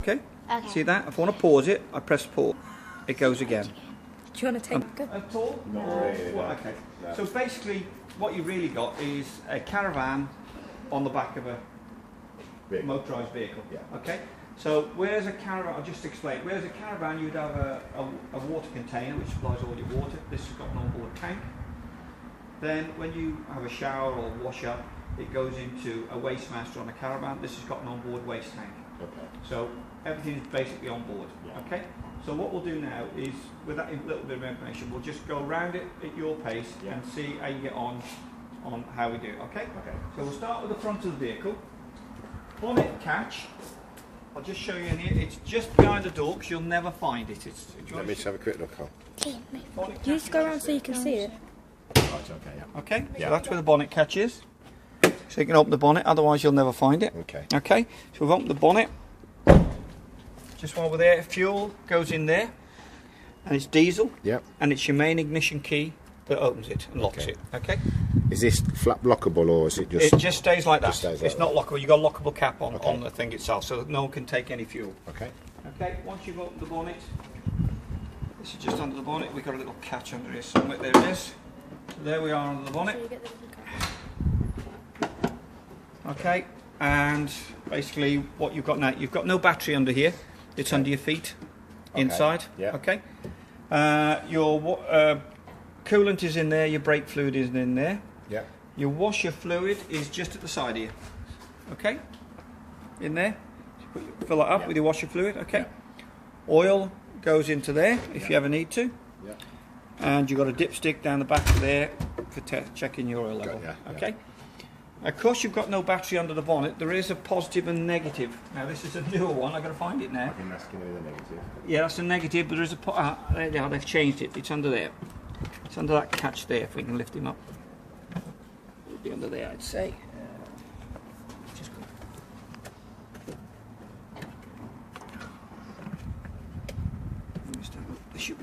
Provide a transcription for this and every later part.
Okay? See that? If I want to pause it, I press pause. It goes again. Do you want to take At all? Not really, no. Okay. No. So basically, what you really got is a caravan on the back of a motorised vehicle. Yeah. Okay. So where's a caravan? I'll just explain. Where's a caravan? You'd have a water container which supplies all your water. This has got an onboard tank. Then when you have a shower or wash up, it goes into a waste master on a caravan. This has got an onboard waste tank. Okay. So everything is basically on board. Yeah. Okay. So what we'll do now is, with that little bit of information, we'll just go around it at your pace and see how you get on how we do it. Okay. Okay. So we'll start with the front of the vehicle. Bonnet catch. I'll just show you in here. It's just behind the door because you'll never find it. Let me just have a quick look on. Bonnet You just go around so you can see it. Right, okay, yeah. Okay. Yeah. So that's where the bonnet catch is. So you can open the bonnet. Otherwise, you'll never find it. Okay. Okay. So we've opened the bonnet. Just while we're there, fuel goes in there, and it's diesel. Yep. And it's your main ignition key that opens it and locks Okay. it. Okay. Is this flap lockable or is it just... It just stays like that. Just stays It's like not lockable. You've got a lockable cap on, Okay. on the thing itself, so that no one can take any fuel. Okay. Okay. Once you've opened the bonnet, this is just under the bonnet. We've got a little catch under here somewhere. There it is. So there we are under the bonnet. Okay. And basically, what you've got now, you've got no battery under here. It's under your feet, inside. Yeah. Okay. Your coolant is in there. Your brake fluid is in there. Yeah. Your washer fluid is just at the side here. Okay. In there. Fill it up with your washer fluid. Okay. Yeah. Oil goes into there if you ever need to. Yeah. And you've got a dipstick down the back of there for checking your oil level. Yeah, yeah. Okay. Of course, you've got no battery under the bonnet. There is a positive and negative. Now, this is a newer one. I've got to find it now. I think that's going to be the negative. Yeah, that's a negative, but there is a... there they are, they've changed it. It's under there. It's under that catch there, if we can lift him up. It'll be under there, I'd say. Just go.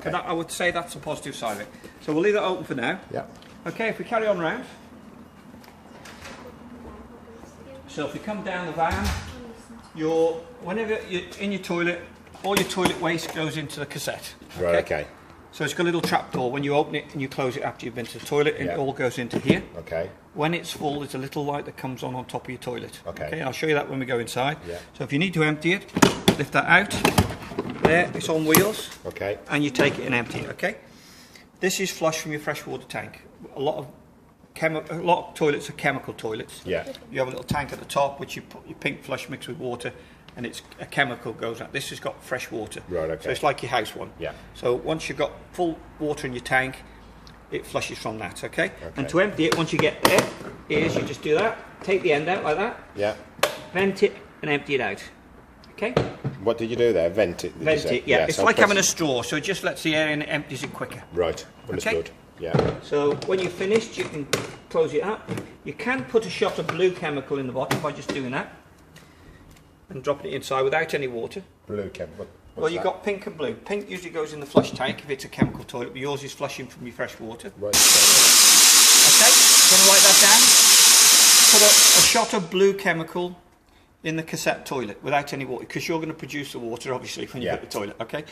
Okay. I would say that's the positive side of it. So we'll leave that open for now. Yeah. Okay, if we carry on round. So if we come down the van, whenever you're in your toilet, all your toilet waste goes into the cassette. Right, okay. So it's got a little trap door. When you open it and you close it after you've been to the toilet, Yeah. it all goes into here. Okay. When it's full, there's a little light that comes on top of your toilet. Okay. I'll show you that when we go inside. Yeah. So if you need to empty it, lift that out. There, it's on wheels. Okay. And you take it and empty it, okay? This is flush from your freshwater tank. A lot of toilets are chemical toilets. Yeah. You have a little tank at the top which you put your pink flush mixed with water, and it's a chemical goes out. This has got fresh water. Right, okay. So it's like your house one. Yeah. So once you've got full water in your tank, it flushes from that, okay? Okay. And to empty it, once you get there, you just do that, take the end out like that, Yeah. vent it and empty it out. Okay? What did you do there? Vent it? did you Vent say? it, yeah. It's so like press- having a straw, so it just lets the air in and empties it quicker. Right. Understood. Yeah. So when you're finished, you can close it up. You can put a shot of blue chemical in the bottom by just doing that and dropping it inside without any water. Blue chem. Well, you've got pink and blue. Pink usually goes in the flush tank if it's a chemical toilet, but yours is flushing from your fresh water. Right. Okay, going to write that down. Put a shot of blue chemical in the cassette toilet without any water, because you're going to produce the water, obviously, when you Yeah. hit the toilet, okay?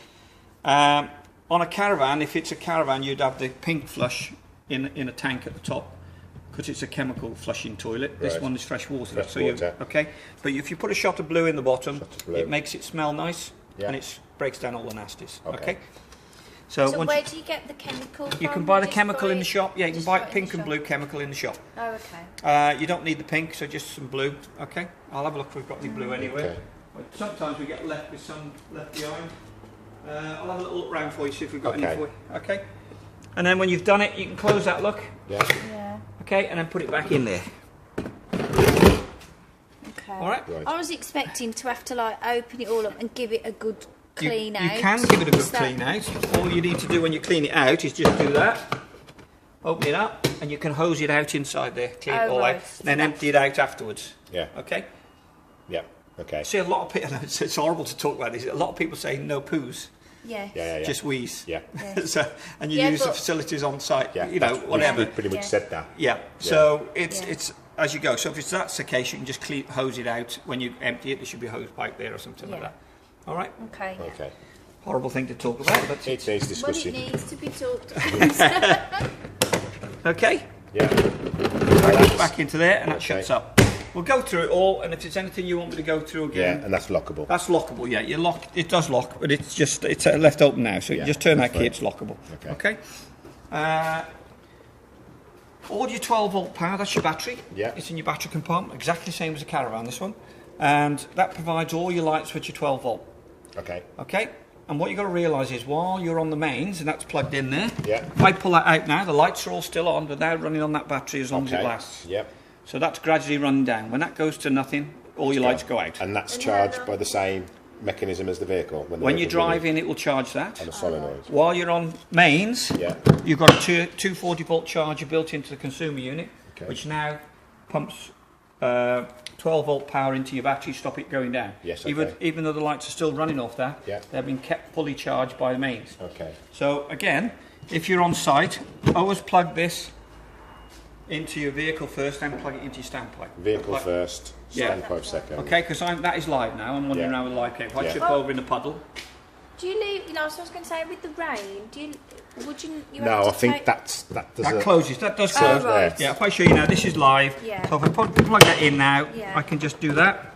On a caravan, if it's a caravan, you'd have the pink flush in a tank at the top, because it's a chemical flushing toilet. This Right. one is fresh water. Fresh so water. Okay? But if you put a shot of blue in the bottom, Shot of blue. it makes it smell nice, Yeah. and it breaks down all the nasties, Okay. okay? So So once where do you get the chemical from? you can buy the Just chemical in the it- shop. Yeah, you can just buy buy it in pink the and shop? blue chemical in the shop. Oh, okay. You don't need the pink, so just some blue. Okay, I'll have a look if we've got any blue anywhere. Okay. But sometimes we get left with some left behind. I'll have a little look round for you, see if we've got Okay. any for you. Okay. And then when you've done it, you can close that look. Yeah. Yeah. Okay, and then put it back in there. Okay. All right. Right. I was expecting to have to like open it all up and give it a good clean you, out. You can give it a good Is that- clean out. All you need to do when you clean it out is just do that. Open it up, and you can hose it out inside there. Clean it Oh, all right. out. Then empty it out afterwards. Yeah. Okay. Yeah. Okay. See, a lot of people, it's horrible to talk about this, a lot of people say no poos, Yes. Yeah. just wheeze. Yeah. Yeah. So, and you Yeah, use the but- facilities on site, Yeah. you know, That's- whatever. we pretty much Yeah. said that. Yeah, so it's Yeah. it's as you go. So if that's the case, you can just hose it out. When you empty it, there should be a hose pipe there or something like Yeah. that. All right. Okay. Okay. Horrible thing to talk about, but It needs Well, it discussing. needs to be talked about. okay. Yeah. Back into there, and that Okay. shuts up. We'll go through it all, and if there's anything you want me to go through Yeah, again, and that's lockable. that's lockable. Yeah, you lock. It does lock, but it's left open now. So you Yeah, just turn that that's key. fine. It's lockable. Okay. All your 12-volt power. That's your battery. Yeah. It's in your battery compartment, exactly the same as a Caravan. This one, and that provides all your lights with your 12-volt. Okay. Okay. And what you've got to realise is while you're on the mains, and that's plugged in there. Yeah. If I pull that out now, the lights are all still on. They're now running on that battery as long as it lasts. Yep. So that's gradually running down. When that goes to nothing, all your lights go out. And that's charged by the same mechanism as the vehicle. When you vehicle's drive running in, it will charge that. on a solenoid. While you're on mains, Yeah. you've got a 240-volt charger built into the consumer unit, Okay. which now pumps 12-volt power into your battery, stop it going down. Yes, Even, okay. even though the lights are still running off that, Yeah. they've been kept fully charged by the mains. Okay. So again, if you're on site, always plug this into your vehicle first, then plug it into your standpipe. Vehicle Plug- first, Yeah. standpipe second. Okay, because that is live now. I'm wandering Yeah. around with a live cable. If I Yeah. trip over in a puddle, Do you leave? You know, so I was going to say with the rain. Do you? Would you? You have No, to I think take- that does that a, closes. That does Oh, close. right. Yeah, if I show you now, this is live. Yeah. So if I plug that in now, Yeah. I can just do that.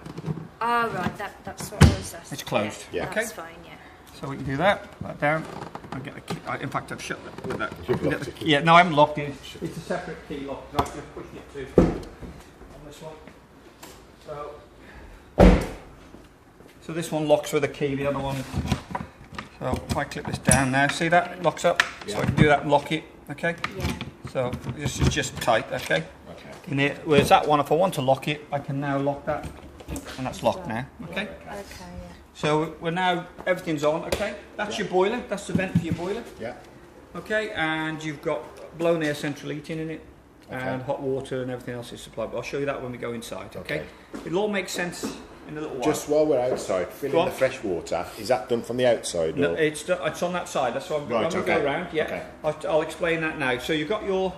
Oh, right. That's what I was asking. It's closed. Yeah. Okay. That's fine. Yeah. So we can do that. Put that down. I'll get the key. In fact, I've shut that with that. You've Get locked the- it. Yeah, no, I haven't locked it. It's a separate key lock. So I'm just pushing it to on this one. So this one locks with a key. The other one. So if I clip this down now, see that it locks up. So I can do that and lock it. Okay. Yeah. So this is just tight. Okay. Okay. In here, whereas that one, if I want to lock it, I can now lock that, and that's locked now. Okay. Okay. Yeah. So we're now everything's on. Okay. That's your boiler. That's the vent for your boiler. Yeah. Okay. And you've got blown air central heating in it, and Okay. hot water and everything else is supplied. But I'll show you that when we go inside. Okay. Okay. It'll all make sense in a little while. Just while we're outside, Go filling on. the fresh water, is that done from the outside? No, or? it's on that side. That's why Right, when we okay. go around. Yeah. Okay. I'll explain that now. So you've got your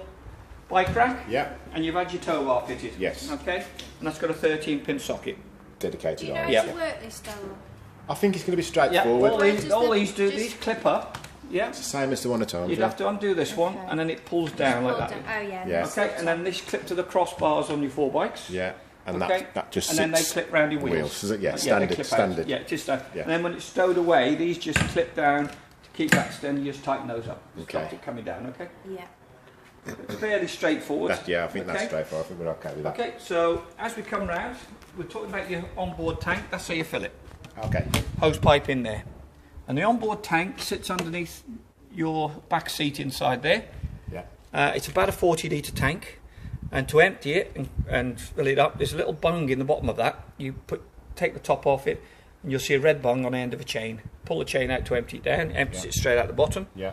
bike rack. Yeah. And you've had your tow bar fitted. Yes. Okay. And that's got a 13-pin socket. Do Dedicated you know on. how Yeah. to work this, Darryl? I think it's going to be Yeah. straightforward. All Right, these, just all the- these do. just- These clip up. Yeah. It's the same as the one at home. You'd yeah? have to undo this one, Okay. and then it pulls down like Well that. done. Oh yeah. Yeah. Okay. And then this clip to the crossbars on your 4 bikes. Yeah. And Okay. that just And sits. then they clip round your wheels. Is it? Yeah. They Standard. clip out. Standard. Yeah, it is standard. Yeah. And then when it's stowed away, these just clip down to keep that extended. You just tighten those up. Okay. Stop it coming down. Okay. Yeah. It's fairly straightforward. Yeah, I think that's Okay. straightforward. I think we're okay with that. Okay. So as we come round, we're talking about your onboard tank. That's how you fill it. Okay. Hose pipe in there, and the onboard tank sits underneath your back seat inside there. Yeah. It's about a 40-litre tank, and to empty it and fill it up, there's a little bung in the bottom of that. You take the top off it, and you'll see a red bung on the end of a chain. Pull the chain out to empty it down, empties Yeah. it straight out the bottom, Yeah.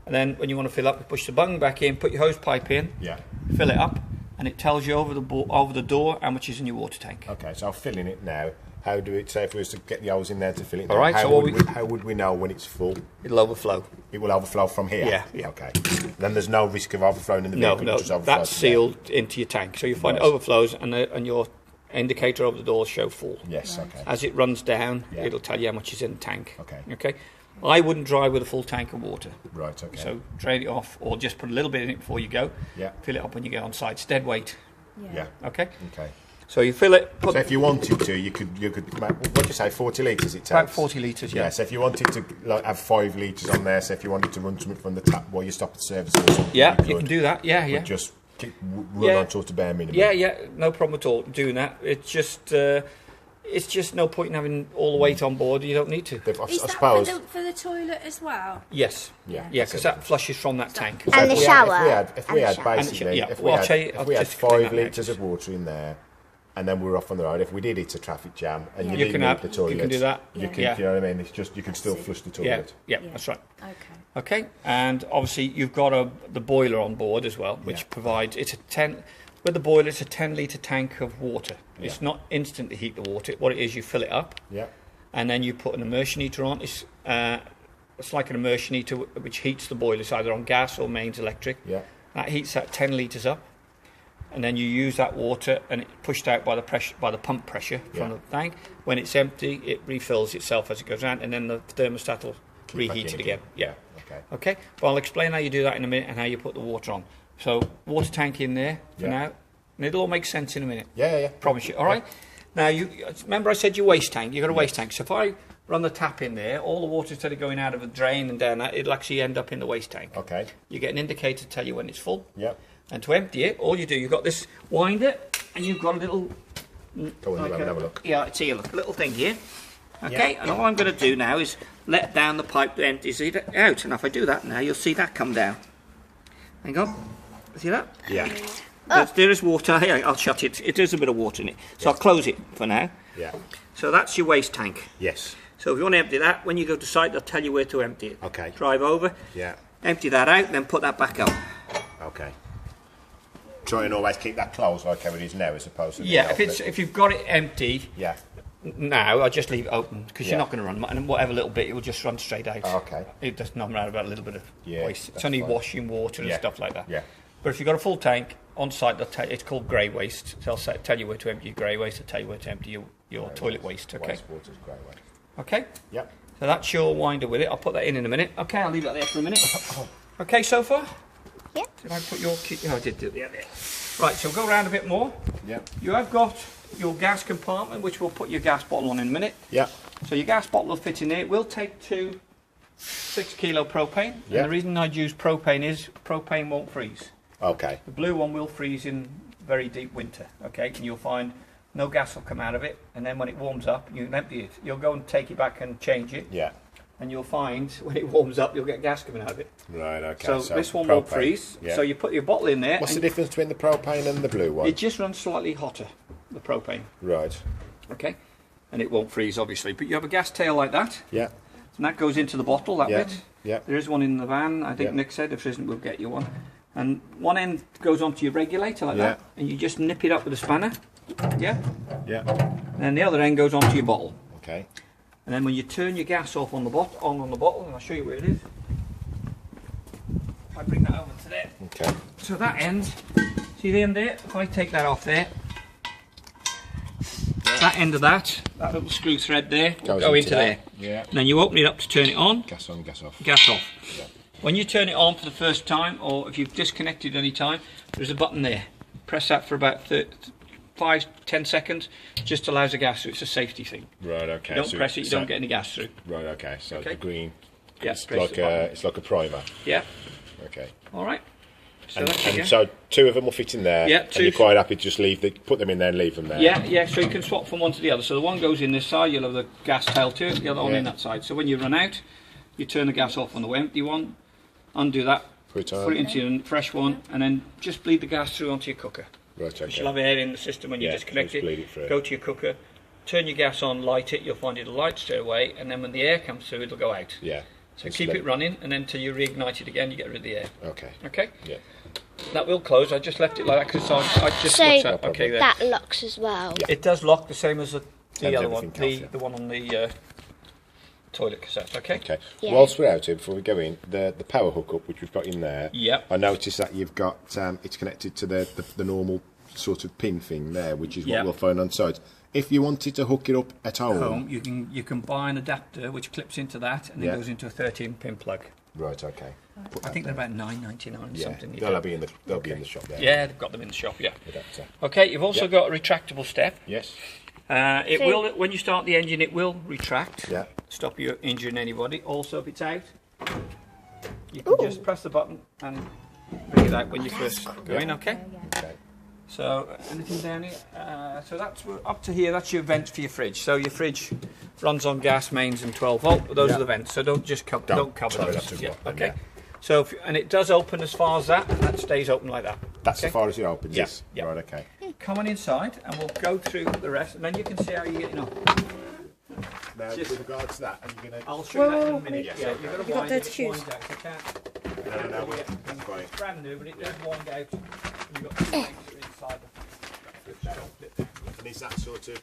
and then when you want to fill up, you push the bung back in, put your hose pipe in, Yeah. fill it up, and it tells you over the door how much is in your water tank. Okay. So I'm filling it now. How do it? Say if we was to get the hose in there to fill it. All right, How, so would what how would we know when it's full? It'll overflow. It will overflow from here. Yeah, yeah. Okay. Then there's no risk of overflowing in the No, vehicle. no, it just overflows that's from there. sealed into your tank. So you find it Right. overflows, and your indicator over the door will show full. Yes. Okay. As it runs down, Yeah. it'll tell you how much is in the tank. Okay. Okay. I wouldn't drive with a full tank of water. Right. Okay. So drain it off, or just put a little bit in it before you go. Yeah. Fill it up when you get on site. It's dead weight. Yeah. Okay. Okay. So you fill it. Put So if you wanted to, you could. What do you say? 40 litres. It takes. about 40 litres. Yeah. Yeah. So if you wanted to have 5 litres on there, so if you wanted to run something from the tap while you stop at the service or something, Yeah, you you can do that. Yeah, But yeah. just run Yeah. on sort of bare minimum. Yeah, yeah. No problem at all doing that. It's just no point in having all the weight on board. You don't need to. But Is I that suppose. for the toilet as well? Yes. Yeah. Yeah, because that flushes from that tank. So And if the we had- shower. If And we the had shower. basically, Yeah, if well, we I'll tell you- had, I'll if we had just explain 5 that litres of water in there, and then we were off on the road, if we did hit a traffic jam and you You didn't can need have- the you toilet, can do that. You Yeah. can, Yeah. you know what I mean? It's just you can still flush the Yeah, toilet. yeah, Yeah. that's right. Okay. Okay, and obviously you've got the boiler on board as well, which Yeah. provides with the boiler it's a 10-litre tank of water. Yeah. It's not instantly heat the water. What it is, you fill it up, Yeah. and then you put an immersion heater on. It's like an immersion heater which heats the boiler, it's either on gas or mains electric. Yeah. That heats that 10 litres up. and then you use that water, and it's pushed out by the pressure, by the pump pressure from Yeah. the tank. When it's empty, it refills itself as it goes around, and then the thermostat will back reheat in it again. Yeah. Okay. Okay. Well, I'll explain how you do that in a minute and how you put the water on. So, water tank in there for Yeah. now, and it'll all make sense in a minute. Yeah. Promise you. All right. Now, you remember I said your waste tank. You've got a waste tank. So if I run the tap in there, all the water instead of going out of the drain and down that, it'll actually end up in the waste tank. Okay. You get an indicator to tell you when it's full. Yep. And to empty it, all you do, you've got this winder, and you've got a little... Go on, have a look. Yeah, it's here, look, a little thing here. Okay, and all I'm going to do now is let down the pipe that empties it out. And if I do that now, you'll see that come down. Hang on. See that? Yeah. There is water. Here, I'll shut it. It is a bit of water in it. So I'll close it for now. Yeah. So that's your waste tank. Yes. So if you want to empty that, when you go to site, they'll tell you where to empty it. Okay. Drive over, Yeah. empty that out, then put that back up. Okay. Try and always keep that closed like how it is now, as opposed to Yeah, if you've got it empty yeah. now, I'll just leave it open because Yeah. you're not going to run, and whatever little bit, it will just run straight out. Okay. It does not matter about a little bit of Yeah, waste. It's that's only fine. washing water and Yeah. stuff like that. Yeah. But if you've got a full tank on site, it's called grey waste. They'll tell you where to empty your grey waste. They'll tell you where to empty your toilet waste. Okay. Wastewater's grey waste. Okay. Yep. So that's your winder with it. I'll put that in a minute. Okay, I'll leave that there for a minute. Okay, so far? Yeah. Did I put your key? Oh, I did do it. Yeah, there. Right, so we'll go around a bit more. Yep. You have got your gas compartment, which we'll put your gas bottle on in a minute. Yep. So your gas bottle will fit in there. It will take 6 kilo propane. Yeah. And the reason I'd use propane is propane won't freeze. Okay. The blue one will freeze in very deep winter, okay? And you'll find no gas will come out of it. And then when it warms up, you can empty it. You'll go and take it back and change it. Yeah. And you'll find when it warms up, you'll get gas coming out of it. Right, okay. So this one won't propane. freeze. Yeah. So you put your bottle in there. What's the and difference between the propane and the blue one? it just runs slightly hotter, the propane, Right. okay? And it won't freeze, obviously. But you have a gas tail like that. Yeah. And that goes into the bottle, that Yeah. bit. Yeah. There is one in the van, I think Yeah. Nick said. If there isn't, we'll get you one. And one end goes onto your regulator like Yeah. that. And you just nip it up with a spanner. Yeah? Yeah. And then the other end goes onto your bottle. Okay. And then when you turn your gas off on the bottle, and I'll show you where it is. I bring that over to there. Okay. So that end, see the end there? If I take that off there, that end of that little screw thread there, will Goes go into into there. that. Yeah. And then you open it up to turn it on, Gas on, gas off. gas off. Yeah. When you turn it on for the first time, or if you've disconnected any time, there's a button there. Press that for about 5-10 seconds, just allows the gas through. It's a safety thing. Right, okay. You don't press it, you don't get any gas through. Right, okay. So Okay. the green, Yeah, it's press like the button. it's like a primer. Yeah, Okay. all right. So And, that's it, yeah. so 2 of them will fit in there. Yeah, And 2. you're quite happy to just put them in there and leave them there. Yeah, so you can swap from one to the other. So the one goes in this side, you'll have the gas tail to it, the other one Yeah. in that side. So when you run out, you turn the gas off on the empty one, undo that, Put it on. put it into your fresh one, and then just bleed the gas through onto your cooker. Right, okay. You'll have air in the system when you Yeah, disconnect just bleed it. it through. Go to your cooker, turn your gas on, light it, you'll find it'll light straight away, and then when the air comes through, it'll go out. Yeah. So Just keep let it running, and then until you reignite it again, you get rid of the air. Okay. Okay? Yeah. That will close. I just left it like that because I just So watched that. Okay, there. that locks as well. Yeah. It does lock the same as the Turns other one, everything off, yeah. the one on the toilet cassette. Okay. Okay. Yeah. Whilst we're out here, before we go in, the power hookup which we've got in there. Yep. I noticed that you've got it's connected to the normal sort of pin thing there, which is what Yep. we'll find on site. If you wanted to hook it up at home, You can buy an adapter which clips into that and then Yeah. goes into a 13-pin plug. right? Okay. I think they're about $9.99 Yeah. something. They'll be in the shop there. Yeah, they've got them in the shop. Yeah. Adapter. Okay, you've also Yep. got a retractable step. Yes. It So- will, when you start the engine, it will retract. Yeah. Stop you injuring anybody. Also, if it's out, you can just press the button and bring it out when you first go in. Okay. Okay. So anything down here? So that's up to here. That's your vent for your fridge. So your fridge runs on gas mains and 12 volt. But those Yeah. are the vents. So don't just cover. Don't cover sorry, those. that's Yeah. what- Okay. yeah. So and it does open as far as that, and that stays open like that. That's okay? as far as it opens. Yeah, Yes. yeah. Right. Okay. Come on inside, and we'll go through the rest, and then you can see how you're getting on. Now, Just- with regards to that, are you going to? I'll show you that in a Whoa, minute. yes, Yeah, okay. you've got to Have you got wind dirty it. shoes? Wind out. I can't. No, Yeah, that's fine. it's brand new, but it does wind out. And you've got the lights that are inside the shop. And is that sort of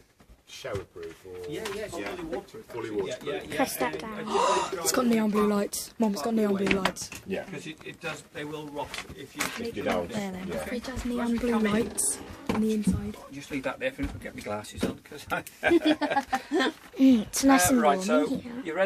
showerproof or Yeah, it's fully waterproof. fully waterproof? Press that down. It's got neon blue lights. Mum's got neon blue lights. Yeah. Because it does, they will rot if you... If you don't. There then. Yeah. Fridge has neon blue lights on the inside. Just leave that there for me to get my glasses on. Cause It's nice and warm right, so in here. you're ready.